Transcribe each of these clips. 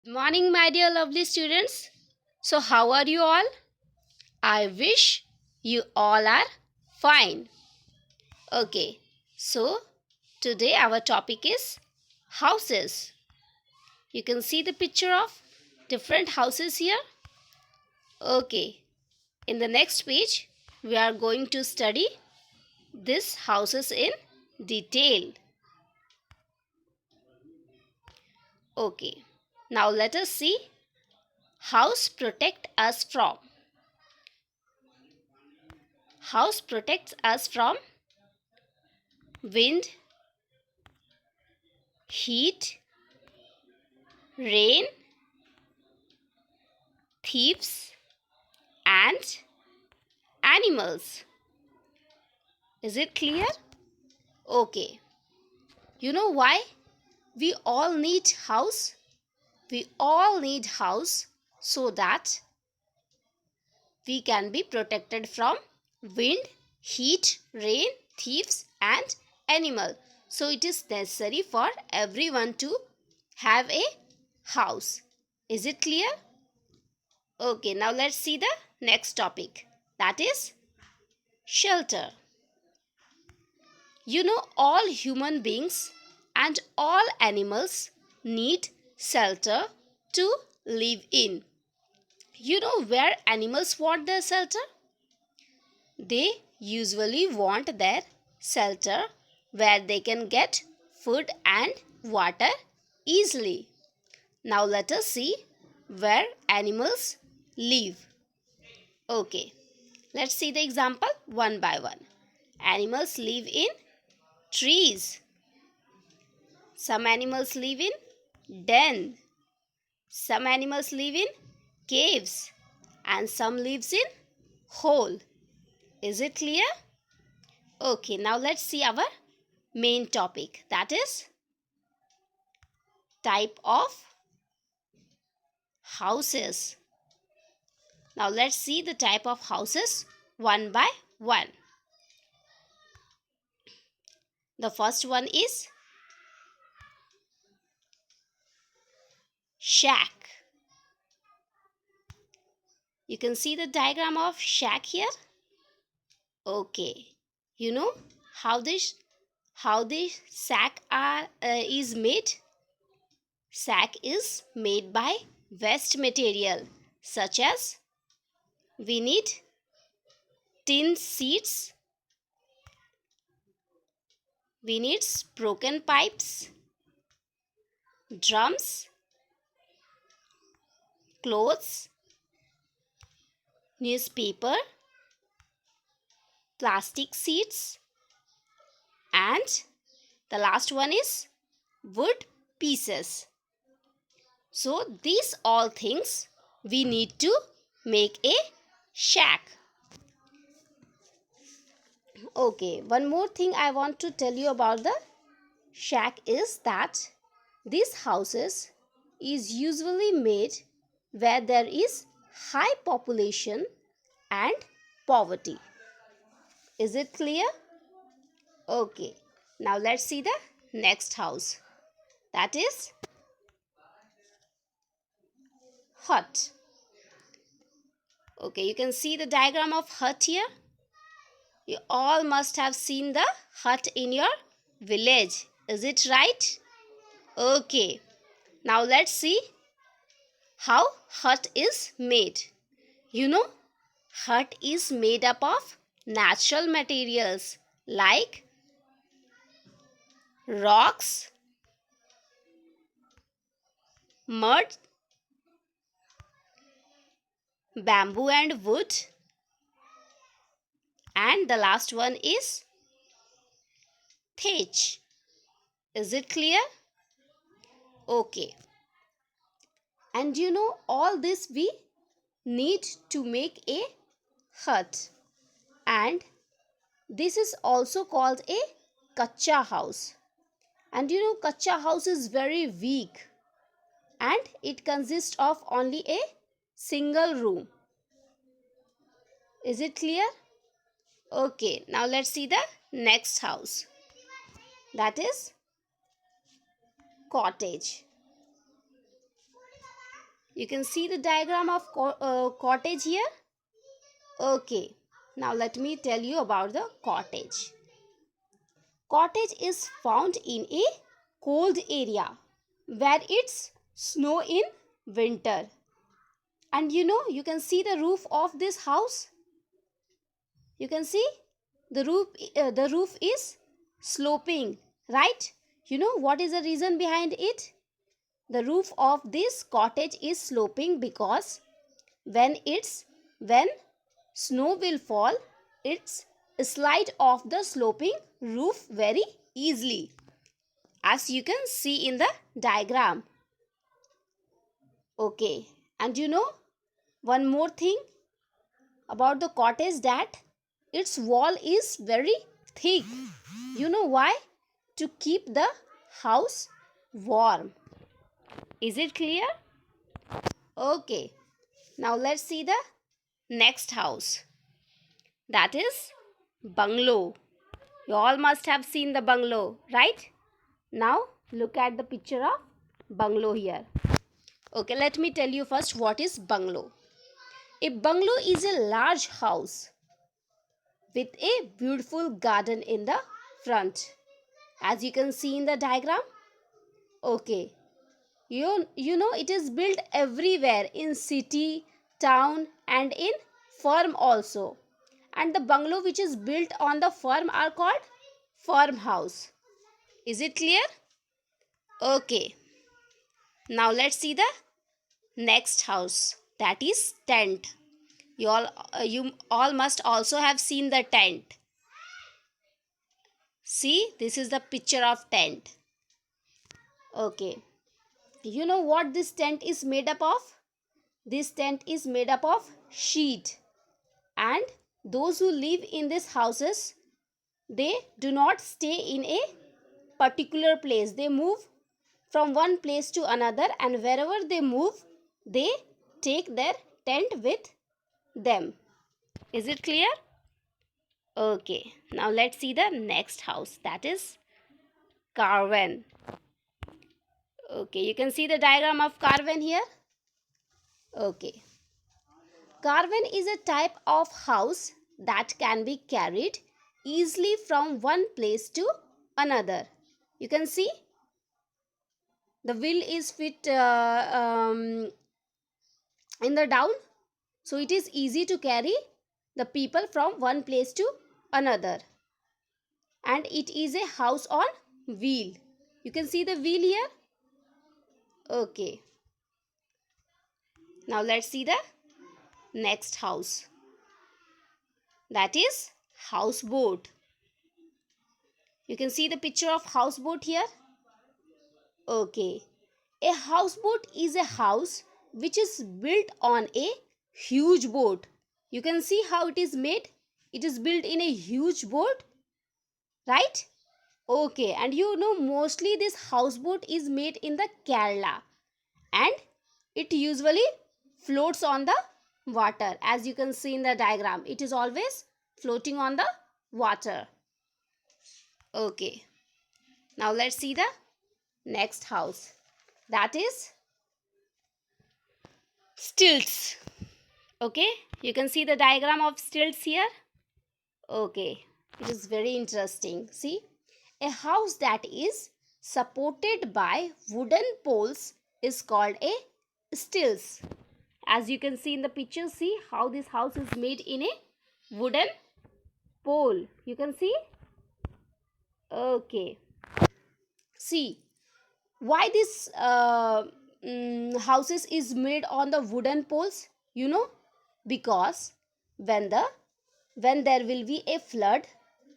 Good morning, my dear lovely students. So, how are you all? I wish you all are fine. Okay, so today our topic is houses. You can see the picture of different houses here. Okay, in the next page, we are going to study these houses in detail. Okay, now let us see house protect us from. House protects us from wind, heat, rain, thieves, and animals. Is it clear? Okay. You know why we all need house? We all need house so that we can be protected from wind, heat, rain, thieves, and animal. So it is necessary for everyone to have a house. Is it clear? Okay, now let's see the next topic. That is shelter. You know, all human beings and all animals need shelter to live in. You know where animals want their shelter? They usually want their shelter where they can get food and water easily. Now let us see where animals live. Okay, let's see the example one by one. Animals live in trees. Some animals live in den. Some animals live in caves and some lives in hole. Is it clear? Okay, now let's see our main topic, that is type of houses. Now let's see the type of houses one by one. The first one is shack. You can see the diagram of shack here. Okay, you know how this sack is made? Sack is made by waste material such as we need tin sheets, we need broken pipes, drums, clothes, newspaper, plastic sheets, and the last one is wood pieces. So these all things we need to make a shack. Okay, one more thing I want to tell you about the shack is that these houses is usually made where there is high population and poverty. Is it clear? Okay, now let's see the next house, that is hut. Okay, you can see the diagram of hut here. You all must have seen the hut in your village. Is it right? Okay, now let's see how hut is made. You know, hut is made up of natural materials like rocks, mud, bamboo and wood, and the last one is thatch. Is it clear? Okay. And you know, all this we need to make a hut, and this is also called a kacha house. And you know, kacha house is very weak and it consists of only a single room. Is it clear? Okay, now let's see the next house, that is cottage. You can see the diagram of cottage here. Okay, now let me tell you about the cottage. Cottage is found in a cold area where it's snow in winter. And you can see the roof of this house. You can see the roof is sloping, right? You know what is the reason behind it? The roof of this cottage is sloping because when snow will fall, it's slide off the sloping roof very easily, as you can see in the diagram. Okay, and one more thing about the cottage, that its wall is very thick. You know why? To keep the house warm. Is it clear? Okay, now let's see the next house. That is bungalow. You all must have seen the bungalow, right? Now look at the picture of bungalow here. Okay, let me tell you first what is bungalow. A bungalow is a large house with a beautiful garden in the front, as you can see in the diagram. Okay, you know it is built everywhere, in city, town, and in farm also. And the bungalow which is built on the farm are called farmhouse. Is it clear? Okay, now let's see the next house, that is tent. You all must also have seen the tent. See, this is the picture of tent. Okay, you know what this tent is made up of? This tent is made up of sheet. And those who live in these houses, they do not stay in a particular place. They move from one place to another, and wherever they move, they take their tent with them. Is it clear? Okay, now let's see the next house, that is caravan. Okay, you can see the diagram of caravan here. Okay, caravan is a type of house that can be carried easily from one place to another. You can see the wheel is fit in the down, so it is easy to carry the people from one place to another. And it is a house on wheel. You can see the wheel here. Okay, now let's see the next house, that is houseboat. You can see the picture of houseboat here. Okay, a houseboat is a house which is built on a huge boat. You can see how it is made. It is built in a huge boat, right? Okay, and mostly this houseboat is made in the Kerala, and it usually floats on the water. As you can see in the diagram, it is always floating on the water. Okay, now let's see the next house, that is stilts. Okay, you can see the diagram of stilts here. Okay, it is very interesting. See, a house that is supported by wooden poles is called a stilts. As you can see in the picture, see how this house is made in a wooden pole. You can see. Okay, see why this houses is made on the wooden poles. Because when there will be a flood,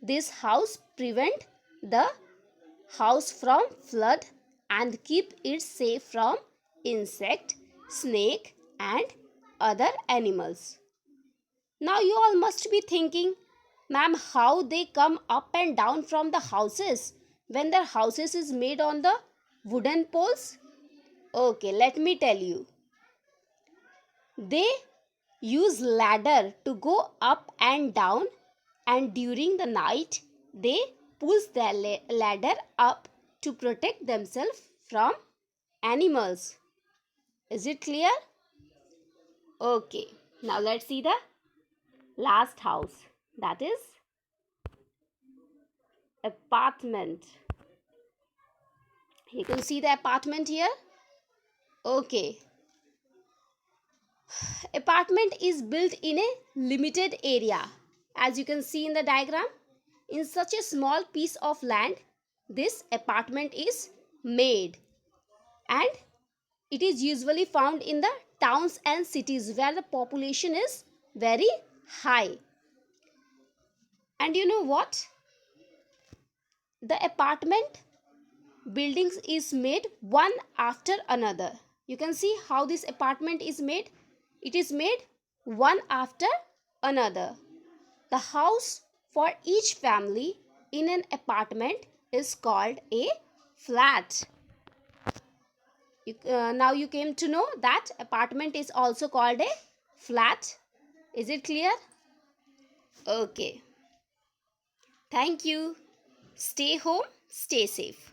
this house prevent the house from flood and keep it safe from insect, snake, and other animals. Now you all must be thinking, ma'am, how they come up and down from the houses when their houses is made on the wooden poles? Okay, let me tell you. They use ladder to go up and down, and during the night they push their ladder up to protect themselves from animals. Is it clear? Okay, now let's see the last house, that is apartment. You can see the apartment here. Okay, apartment is built in a limited area. As you can see in the diagram, in such a small piece of land, this apartment is made, and it is usually found in the towns and cities where the population is very high. And you know what? The apartment buildings is made one after another. You can see how this apartment is made. It is made one after another. The house for each family in an apartment is called a flat. Now you came to know that apartment is also called a flat. Is it clear? Okay. Thank you. Stay home, stay safe.